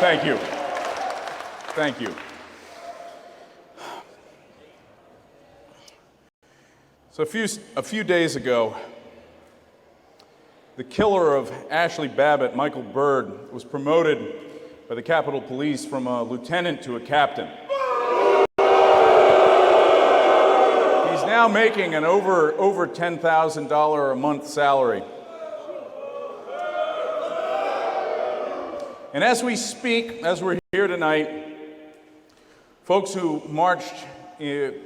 Thank you. Thank you. So a few days ago, the killer of Ashley Babbitt, Michael Byrd, was promoted by the Capitol Police from a lieutenant to a captain. He's now making an over $10,000 a month salary. And as we speak, as we're here tonight, folks who marched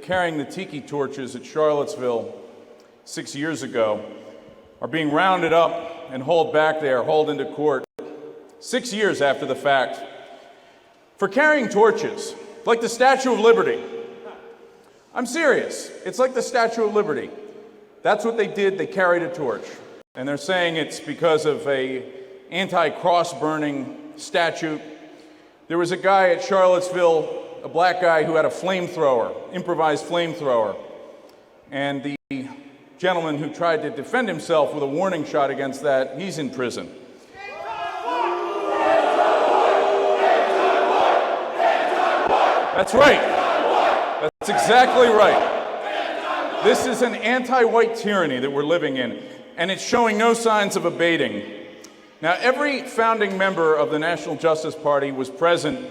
carrying the tiki torches at Charlottesville 6 years ago are being rounded up and hauled back there, hauled into court 6 years after the fact for carrying torches, like the Statue of Liberty. I'm serious. It's like the Statue of Liberty. That's what they did. They carried a torch. And they're saying it's because of a anti-cross burning statute. There was a guy at Charlottesville, a black guy who had a flamethrower, improvised flamethrower. And the gentleman who tried to defend himself with a warning shot against that, he's in prison. That's right. That's exactly right. This is an anti-white tyranny that we're living in, and it's showing no signs of abating. Now, every founding member of the National Justice Party was present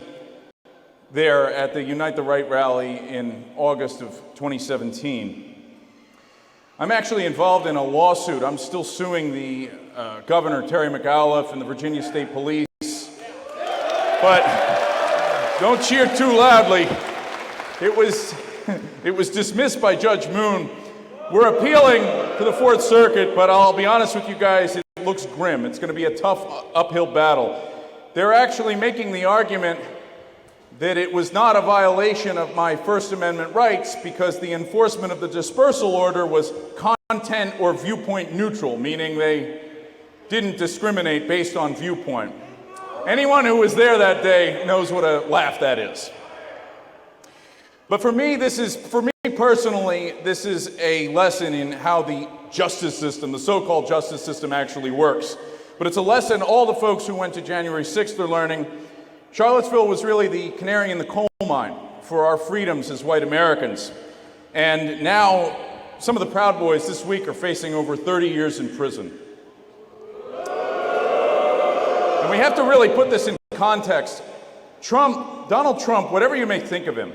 there at the Unite the Right rally in August of 2017. I'm actually involved in a lawsuit. I'm still suing the Governor, Terry McAuliffe, and the Virginia State Police. But don't cheer too loudly. It was dismissed by Judge Moon. We're appealing to the Fourth Circuit, but I'll be honest with you guys, it looks grim. It's going to be a tough uphill battle. They're actually making the argument that it was not a violation of my First Amendment rights because the enforcement of the dispersal order was content or viewpoint neutral, meaning they didn't discriminate based on viewpoint. Anyone who was there that day knows what a laugh that is. But for me personally, this is a lesson in how the justice system, the so-called justice system, actually works. But it's a lesson all the folks who went to January 6th are learning. Charlottesville was really the canary in the coal mine for our freedoms as white Americans. And now, some of the Proud Boys this week are facing over 30 years in prison. And we have to really put this in context. Donald Trump, whatever you may think of him,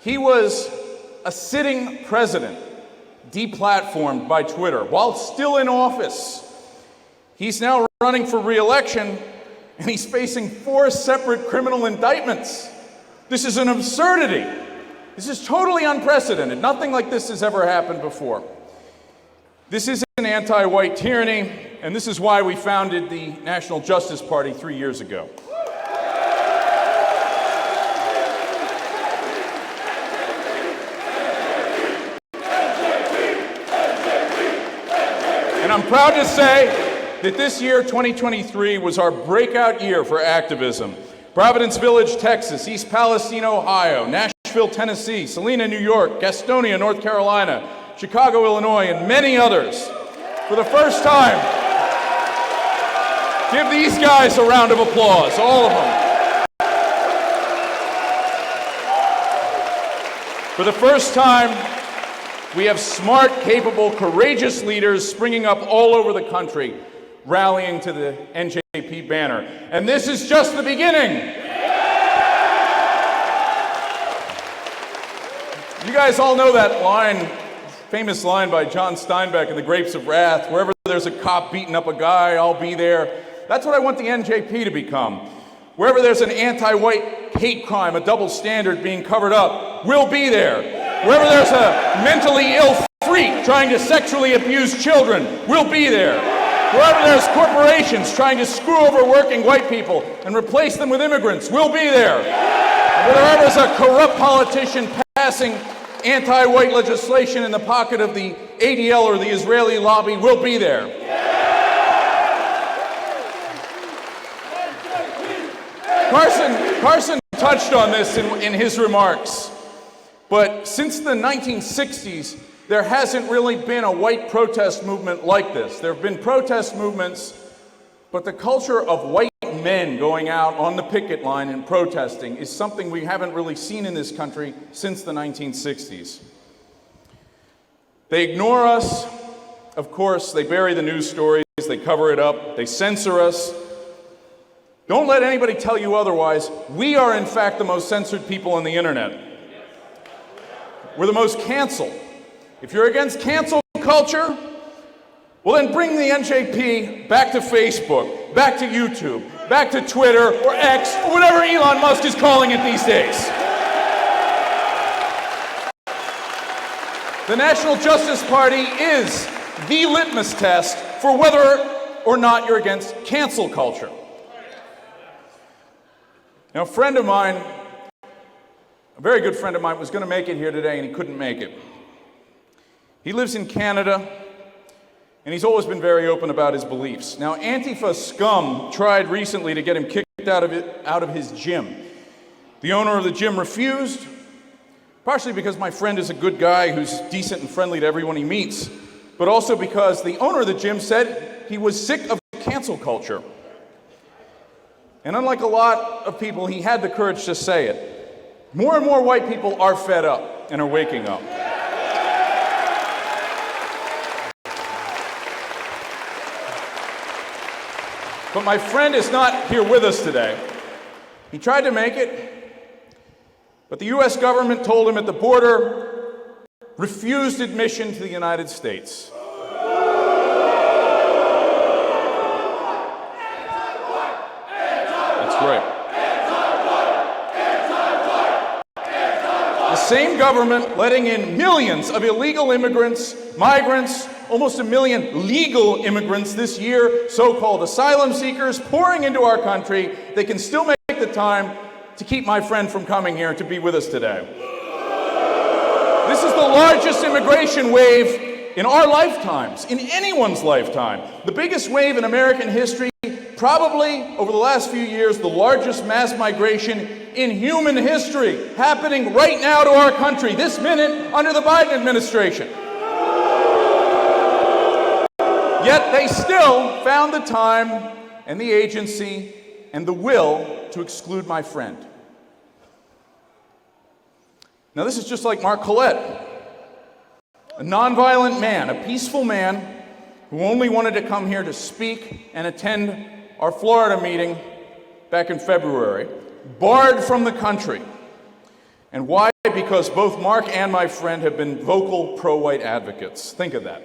he was a sitting president, deplatformed by Twitter, while still in office. He's now running for re-election, and he's facing 4 separate criminal indictments. This is an absurdity. This is totally unprecedented. Nothing like this has ever happened before. This is an anti-white tyranny, and this is why we founded the National Justice Party 3 years ago. And I'm proud to say that this year, 2023, was our breakout year for activism. Providence Village, Texas, East Palestine, Ohio, Nashville, Tennessee, Salina, New York, Gastonia, North Carolina, Chicago, Illinois, and many others. For the first time, give these guys a round of applause, all of them. For the first time, we have smart, capable, courageous leaders springing up all over the country, rallying to the NJP banner. And this is just the beginning. You guys all know that line, famous line by John Steinbeck in The Grapes of Wrath, wherever there's a cop beating up a guy, I'll be there. That's what I want the NJP to become. Wherever there's an anti-white hate crime, a double standard being covered up, we'll be there. Wherever there's a mentally ill freak trying to sexually abuse children, we'll be there. Wherever there's corporations trying to screw over working white people and replace them with immigrants, we'll be there. Wherever there's a corrupt politician passing anti-white legislation in the pocket of the ADL or the Israeli lobby, we'll be there. Carson touched on this in his remarks, but since the 1960s, there hasn't really been a white protest movement like this. There have been protest movements, but the culture of white men going out on the picket line and protesting is something we haven't really seen in this country since the 1960s. They ignore us, of course, they bury the news stories, they cover it up, they censor us. Don't let anybody tell you otherwise. We are, in fact, the most censored people on the internet. We're the most canceled. If you're against cancel culture, well then bring the NJP back to Facebook, back to YouTube, back to Twitter, or X, or whatever Elon Musk is calling it these days. The National Justice Party is the litmus test for whether or not you're against cancel culture. Now, a friend of mine, a very good friend of mine, was going to make it here today and he couldn't make it. He lives in Canada and he's always been very open about his beliefs. Now, Antifa scum tried recently to get him kicked out of his gym. The owner of the gym refused, partially because my friend is a good guy who's decent and friendly to everyone he meets, but also because the owner of the gym said he was sick of cancel culture. And unlike a lot of people, he had the courage to say it. More and more white people are fed up and are waking up. But my friend is not here with us today. He tried to make it, but the US government told him at the border, refused admission to the United States. Right. The same government letting in millions of illegal immigrants, migrants, almost 1 million legal immigrants this year, so-called asylum seekers pouring into our country. They can still make the time to keep my friend from coming here to be with us today. This is the largest immigration wave in our lifetimes, in anyone's lifetime. The biggest wave in American history. Probably, over the last few years, the largest mass migration in human history happening right now to our country, this minute, under the Biden administration. Yet they still found the time and the agency and the will to exclude my friend. Now, this is just like Mark Collette, a nonviolent man, a peaceful man who only wanted to come here to speak and attend our Florida meeting back in February, barred from the country. And why? Because both Mark and my friend have been vocal pro-white advocates. Think of that.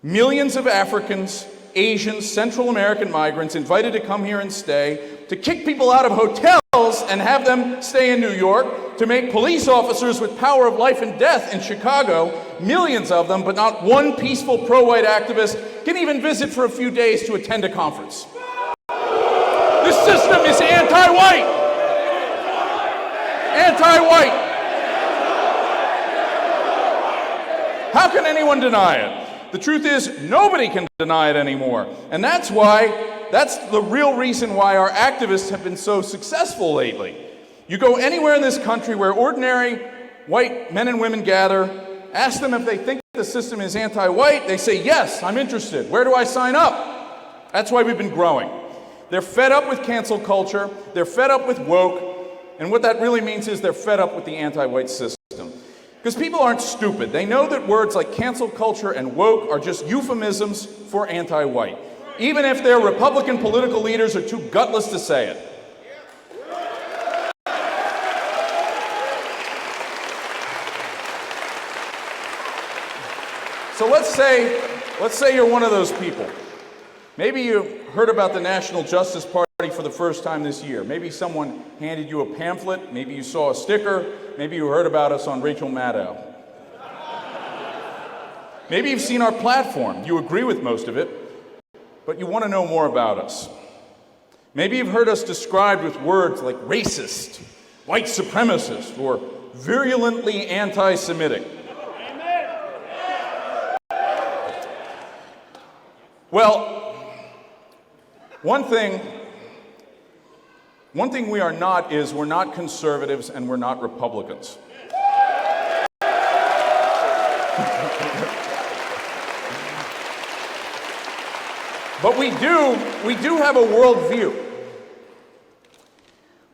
Millions of Africans, Asians, Central American migrants invited to come here and stay, to kick people out of hotels and have them stay in New York, to make police officers with power of life and death in Chicago, millions of them, but not one peaceful pro-white activist can even visit for a few days to attend a conference. This system is anti-white. Anti-white. How can anyone deny it? The truth is, nobody can deny it anymore. And that's the real reason why our activists have been so successful lately. You go anywhere in this country where ordinary white men and women gather, ask them if they think the system is anti-white, they say, yes, I'm interested. Where do I sign up? That's why we've been growing. They're fed up with cancel culture, they're fed up with woke, and what that really means is they're fed up with the anti-white system. Because people aren't stupid. They know that words like cancel culture and woke are just euphemisms for anti-white, even if their Republican political leaders are too gutless to say it. So let's say you're one of those people. Maybe you heard about the National Justice Party for the first time this year. Maybe someone handed you a pamphlet. Maybe you saw a sticker. Maybe you heard about us on Rachel Maddow. Maybe you've seen our platform. You agree with most of it, but you want to know more about us. Maybe you've heard us described with words like racist, white supremacist, or virulently anti-Semitic. Well, one thing we are not is we're not conservatives and we're not Republicans. But we do have a worldview.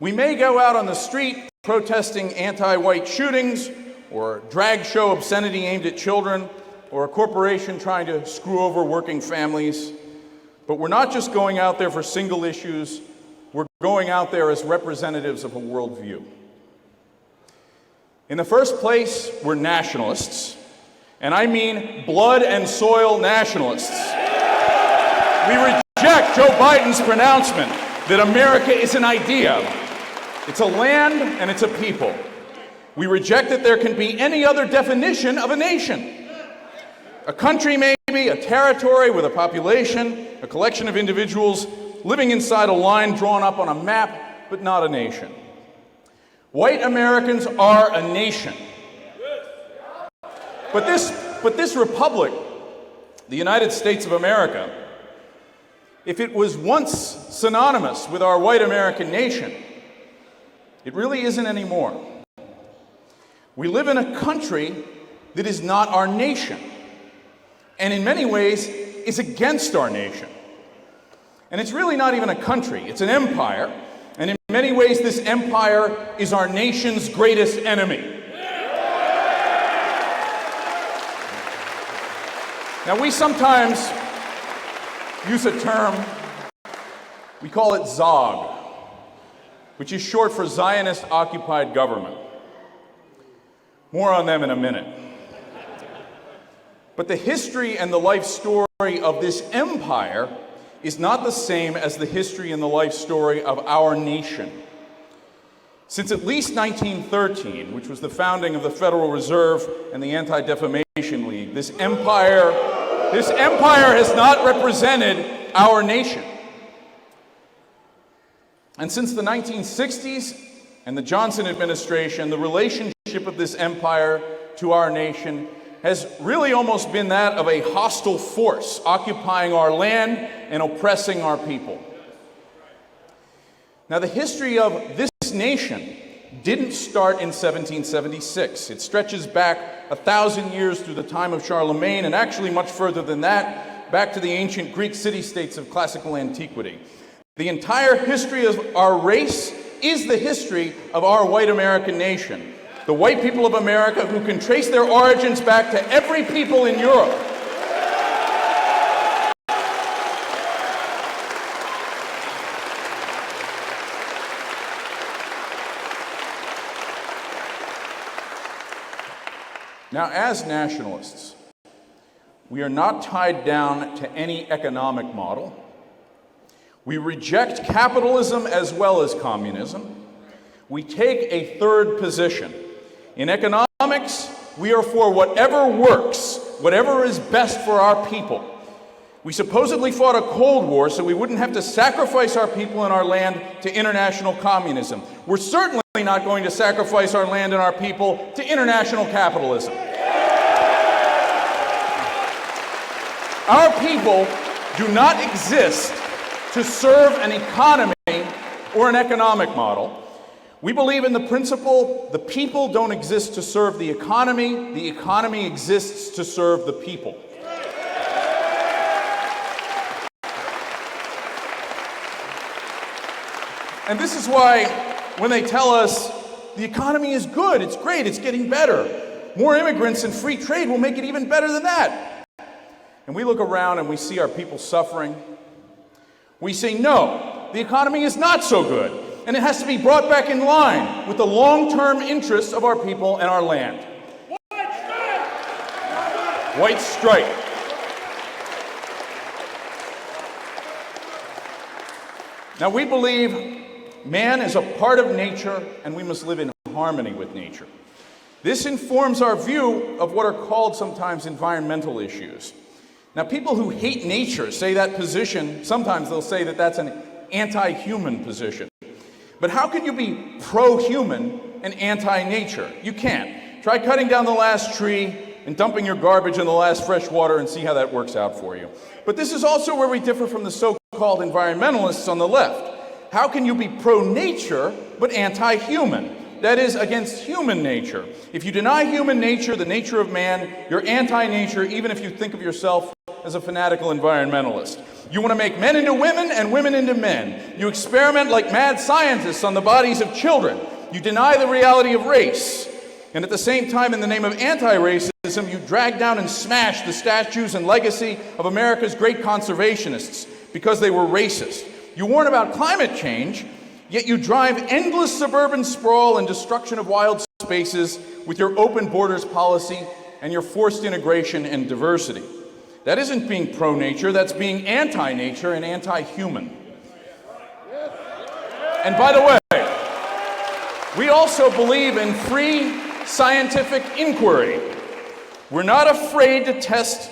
We may go out on the street protesting anti-white shootings, or a drag show obscenity aimed at children, or a corporation trying to screw over working families. But we're not just going out there for single issues, we're going out there as representatives of a worldview. In the first place, we're nationalists, and I mean blood and soil nationalists. We reject Joe Biden's pronouncement that America is an idea. It's a land and it's a people. We reject that there can be any other definition of a nation. A country may be a territory with a population, a collection of individuals living inside a line drawn up on a map, but not a nation. White Americans are a nation. But this republic, the United States of America, if it was once synonymous with our white American nation, it really isn't anymore. We live in a country that is not our nation, and in many ways is against our nation. And it's really not even a country, it's an empire, and in many ways this empire is our nation's greatest enemy. Now we sometimes use a term, we call it ZOG, which is short for Zionist Occupied Government. More on them in a minute. But the history and the life story of this empire is not the same as the history and the life story of our nation. Since at least 1913, which was the founding of the Federal Reserve and the Anti-Defamation League, this empire has not represented our nation. And since the 1960s and the Johnson administration, the relationship of this empire to our nation has really almost been that of a hostile force, occupying our land and oppressing our people. Now, the history of this nation didn't start in 1776. It stretches back 1,000 years through the time of Charlemagne, and actually much further than that, back to the ancient Greek city-states of classical antiquity. The entire history of our race is the history of our white American nation. The white people of America who can trace their origins back to every people in Europe. Now, as nationalists, we are not tied down to any economic model. We reject capitalism as well as communism. We take a third position. In economics, we are for whatever works, whatever is best for our people. We supposedly fought a Cold War so we wouldn't have to sacrifice our people and our land to international communism. We're certainly not going to sacrifice our land and our people to international capitalism. Our people do not exist to serve an economy or an economic model. We believe in the principle, the people don't exist to serve the economy exists to serve the people. And this is why when they tell us the economy is good, it's great, it's getting better, more immigrants and free trade will make it even better than that. And we look around and we see our people suffering. We say, no, the economy is not so good, and it has to be brought back in line with the long-term interests of our people and our land. White strike. Now, we believe man is a part of nature, and we must live in harmony with nature. This informs our view of what are called sometimes environmental issues. Now, people who hate nature say that position, sometimes they'll say that that's an anti-human position. But how can you be pro-human and anti-nature? You can't. Try cutting down the last tree and dumping your garbage in the last fresh water and see how that works out for you. But this is also where we differ from the so-called environmentalists on the left. How can you be pro-nature but anti-human? That is, against human nature. If you deny human nature, the nature of man, you're anti-nature, even if you think of yourself as a fanatical environmentalist. You want to make men into women and women into men. You experiment like mad scientists on the bodies of children. You deny the reality of race. And at the same time, in the name of anti-racism, you drag down and smash the statues and legacy of America's great conservationists because they were racist. You warn about climate change, yet you drive endless suburban sprawl and destruction of wild spaces with your open borders policy and your forced integration and diversity. That isn't being pro-nature, that's being anti-nature and anti-human. And by the way, we also believe in free scientific inquiry. We're not afraid to test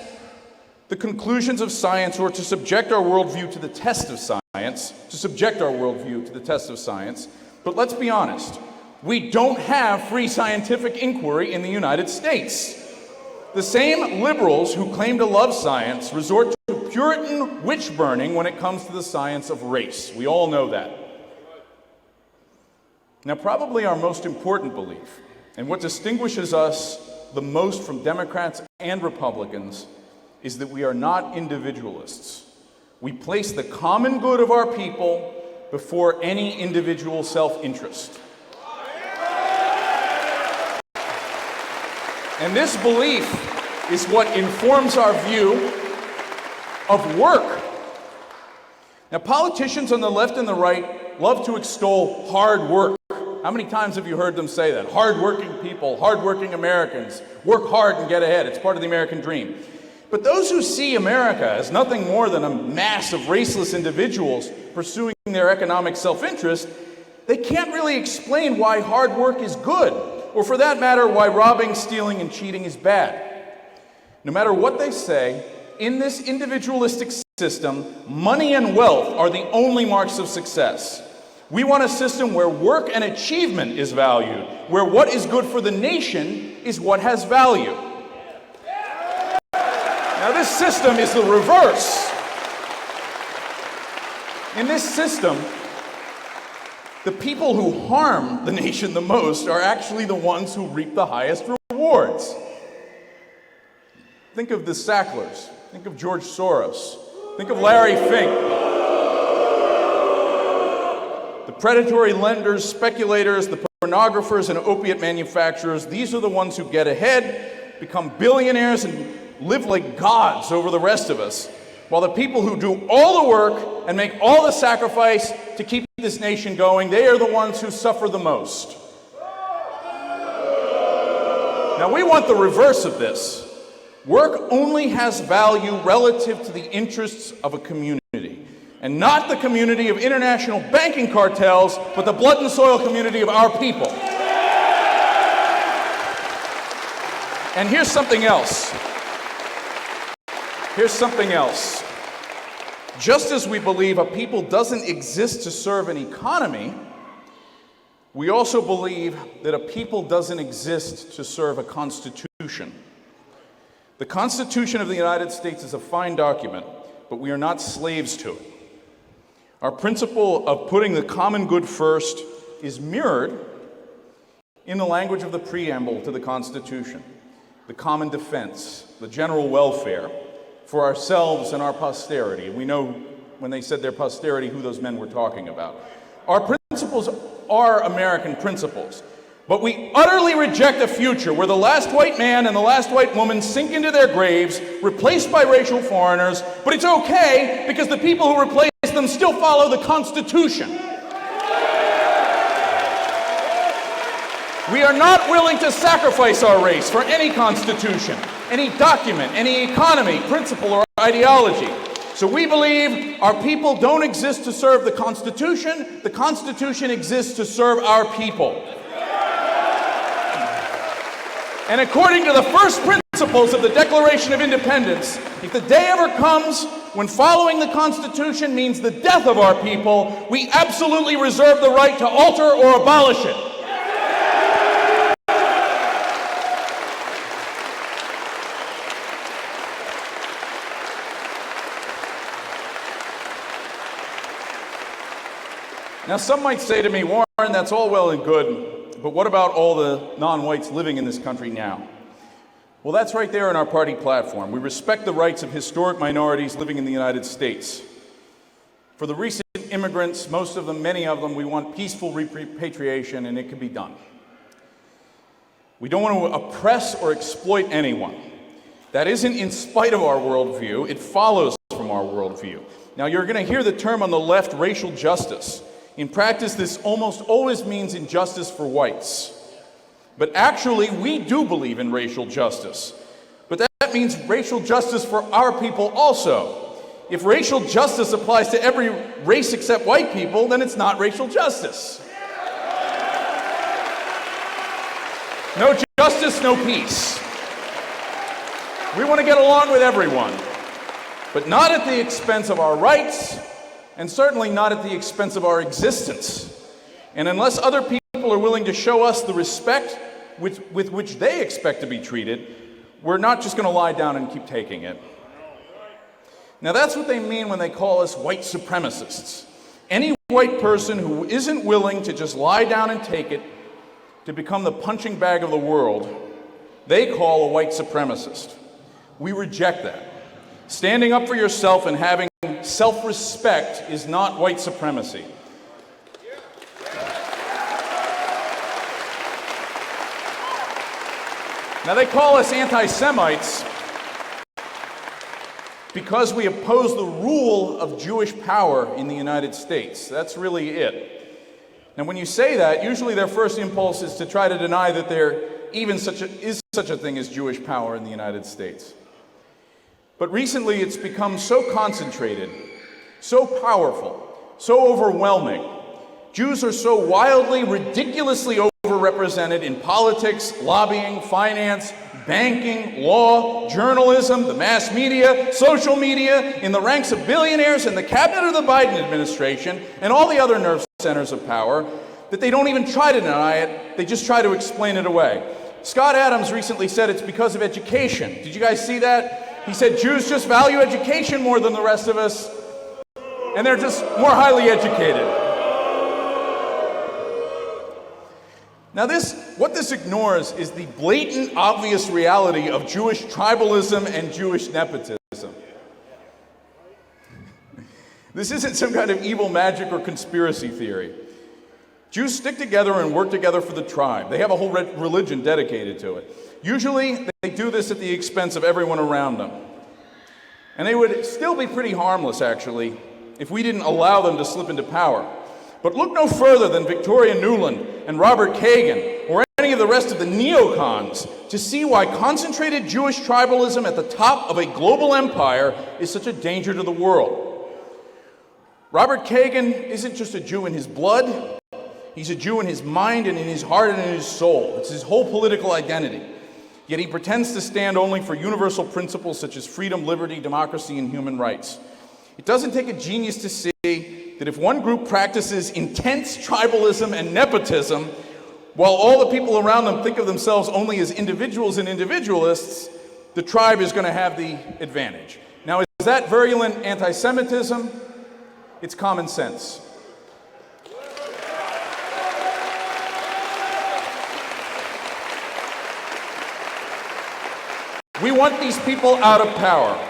the conclusions of science or to subject our worldview to the test of science, But let's be honest, we don't have free scientific inquiry in the United States. The same liberals who claim to love science resort to Puritan witch burning when it comes to the science of race. We all know that. Now, probably our most important belief, and what distinguishes us the most from Democrats and Republicans, is that we are not individualists. We place the common good of our people before any individual self-interest. And this belief is what informs our view of work. Now, politicians on the left and the right love to extol hard work. How many times have you heard them say that? Hard-working people, hard-working Americans, work hard and get ahead. It's part of the American dream. But those who see America as nothing more than a mass of raceless individuals pursuing their economic self-interest, they can't really explain why hard work is good, or for that matter, why robbing, stealing, and cheating is bad. No matter what they say, in this individualistic system, money and wealth are the only marks of success. We want a system where work and achievement is valued, where what is good for the nation is what has value. Now, this system is the reverse. In this system, the people who harm the nation the most are actually the ones who reap the highest rewards. Think of the Sacklers. Think of George Soros. Think of Larry Fink. The predatory lenders, speculators, the pornographers, and opiate manufacturers, these are the ones who get ahead, become billionaires, and live like gods over the rest of us, while the people who do all the work and make all the sacrifice to keep this nation going, they are the ones who suffer the most. Now, we want the reverse of this. Work only has value relative to the interests of a community, and not the community of international banking cartels, but the blood and soil community of our people. And here's something else. Just as we believe a people doesn't exist to serve an economy, we also believe that a people doesn't exist to serve a constitution. The Constitution of the United States is a fine document, but we are not slaves to it. Our principle of putting the common good first is mirrored in the language of the preamble to the Constitution. The common defense, the general welfare for ourselves and our posterity. We know when they said their posterity who those men were talking about. Our principles are American principles, but we utterly reject a future where the last white man and the last white woman sink into their graves, replaced by racial foreigners, but it's okay because the people who replace them still follow the Constitution. We are not willing to sacrifice our race for any constitution, any document, any economy, principle, or ideology. So we believe our people don't exist to serve the Constitution exists to serve our people. And according to the first principles of the Declaration of Independence, if the day ever comes when following the Constitution means the death of our people, we absolutely reserve the right to alter or abolish it. Now, some might say to me, Warren, that's all well and good, but what about all the non-whites living in this country now? Well, that's right there in our party platform. We respect the rights of historic minorities living in the United States. For the recent immigrants, most of them, many of them, we want peaceful repatriation, and it can be done. We don't want to oppress or exploit anyone. That isn't in spite of our worldview, it follows from our worldview. Now, you're going to hear the term on the left, racial justice. In practice, this almost always means injustice for whites. But actually, we do believe in racial justice. But that means racial justice for our people also. If racial justice applies to every race except white people, then it's not racial justice. No justice, no peace. We want to get along with everyone, but not at the expense of our rights, and certainly not at the expense of our existence. And unless other people are willing to show us the respect with which they expect to be treated, we're not just going to lie down and keep taking it. Now, that's what they mean when they call us white supremacists. Any white person who isn't willing to just lie down and take it, to become the punching bag of the world, they call a white supremacist. We reject that. Standing up for yourself and having self-respect is not white supremacy. Now, they call us anti-Semites because we oppose the rule of Jewish power in the United States. That's really it. And when you say that, usually their first impulse is to try to deny that there even is such a thing as Jewish power in the United States. But recently it's become so concentrated, so powerful, so overwhelming. Jews are so wildly, ridiculously overrepresented in politics, lobbying, finance, banking, law, journalism, the mass media, social media, in the ranks of billionaires and the cabinet of the Biden administration, and all the other nerve centers of power, that they don't even try to deny it, they just try to explain it away. Scott Adams recently said it's because of education. Did you guys see that? He said Jews just value education more than the rest of us, and they're just more highly educated. Now what this ignores is the blatant, obvious reality of Jewish tribalism and Jewish nepotism. This isn't some kind of evil magic or conspiracy theory. Jews stick together and work together for the tribe. They have a whole religion dedicated to it. Usually, they do this at the expense of everyone around them. And they would still be pretty harmless, actually, if we didn't allow them to slip into power. But look no further than Victoria Nuland and Robert Kagan, or any of the rest of the neocons, to see why concentrated Jewish tribalism at the top of a global empire is such a danger to the world. Robert Kagan isn't just a Jew in his blood, he's a Jew in his mind and in his heart and in his soul. It's his whole political identity. Yet he pretends to stand only for universal principles such as freedom, liberty, democracy, and human rights. It doesn't take a genius to see that if one group practices intense tribalism and nepotism, while all the people around them think of themselves only as individuals and individualists, the tribe is going to have the advantage. Now, is that virulent anti-Semitism? It's common sense. We want these people out of power.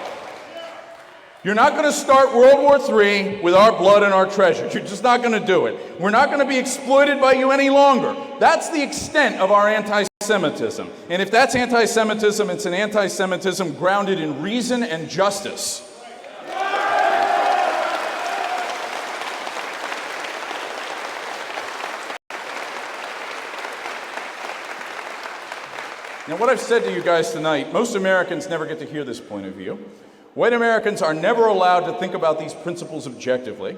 You're not going to start World War III with our blood and our treasure. You're just not going to do it. We're not going to be exploited by you any longer. That's the extent of our anti-Semitism. And if that's anti-Semitism, it's an anti-Semitism grounded in reason and justice. Now, what I've said to you guys tonight, most Americans never get to hear this point of view. White Americans are never allowed to think about these principles objectively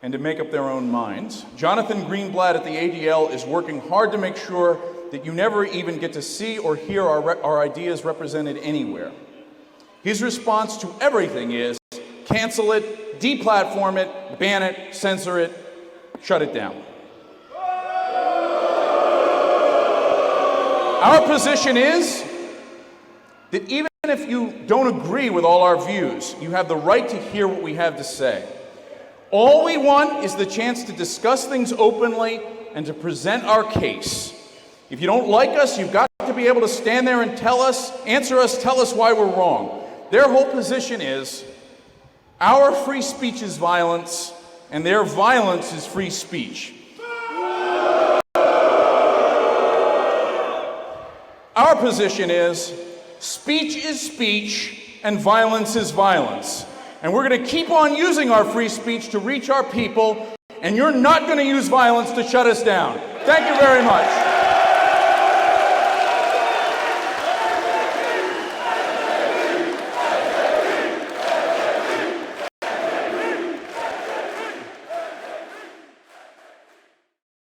and to make up their own minds. Jonathan Greenblatt at the ADL is working hard to make sure that you never even get to see or hear our ideas represented anywhere. His response to everything is cancel it, deplatform it, ban it, censor it, shut it down. Our position is that even if you don't agree with all our views, you have the right to hear what we have to say. All we want is the chance to discuss things openly and to present our case. If you don't like us, you've got to be able to stand there and tell us why we're wrong. Their whole position is, our free speech is violence, and their violence is free speech. Our position is, speech is speech, and violence is violence. And we're going to keep on using our free speech to reach our people, and you're not going to use violence to shut us down. Thank you very much.